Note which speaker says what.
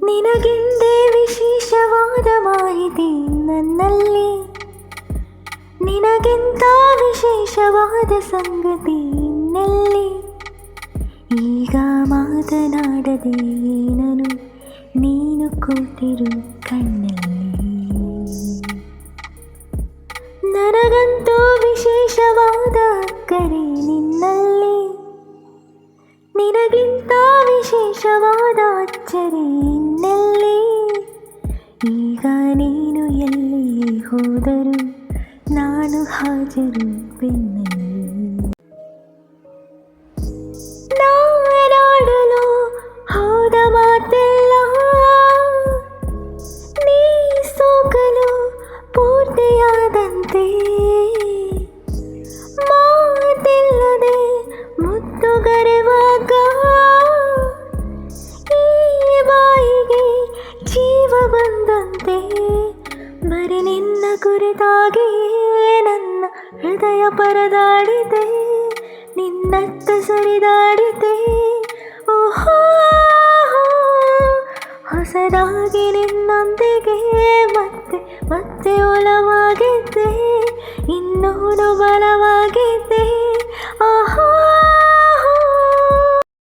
Speaker 1: ನಿನಗೆಂದೇ ವಿಶೇಷವಾದ ಮಾಹಿತಿ ನನ್ನಲ್ಲಿ, ನಿನಗೆಂತ ವಿಶೇಷವಾದ ಸಂಗತಿ ಇನ್ನೆಲ್ಲಿ. ಈಗ ಮಾತನಾಡದೆ ನಾನು ನೀನು ಕೂತಿರು ಕಣ್ಣಲ್ಲಿ. ನನಗಂತೂ ವಿಶೇಷವಾದ ಅಕ್ಕರೆ ನಿನ್ನಲ್ಲಿ, ನಿನಗಿಂತ ವಿಶೇಷವಾದ ಅಚ್ಚರಿ ಇನ್ನೆಲ್ಲಿ. ಈಗ ನೀನು ಎಲ್ಲಿಯೇ ಹೋದರೂ ನಾನು ಹಾಜರು ಬೆನ್ನಲ್ಲಿ. ನಾನಾಡಲು ಹೋದ ಮಾತೆಲ್ಲ ನೀ ಸೋಕಲು ಪೂರ್ತಿಯಾದಂತೆ, ಮಾತಿಲ್ಲದೆ ಮುತ್ತುಗರೆವಾಗ ಈ ಬಾಯಿಗೆ ಜೀವ ಬಂದಂತೆ. ಬರೀ ನಿನ್ನ ಕುರಿತಾಗಿ ನನ್ನ ಹೃದಯ ಪರದಾಡಿದೆ, ನಿನ್ನತ್ತ ಸರಿದಾಡಿದೆ. ಓಹೋ, ಹೊಸದಾಗಿ ನಿನ್ನೊಂದಿಗೆ ಮತ್ತೆ ಮತ್ತೆ ಒಲವಾಗಿದ್ದೆ, ಇನ್ನೂನು ಬಲವಾಗಿ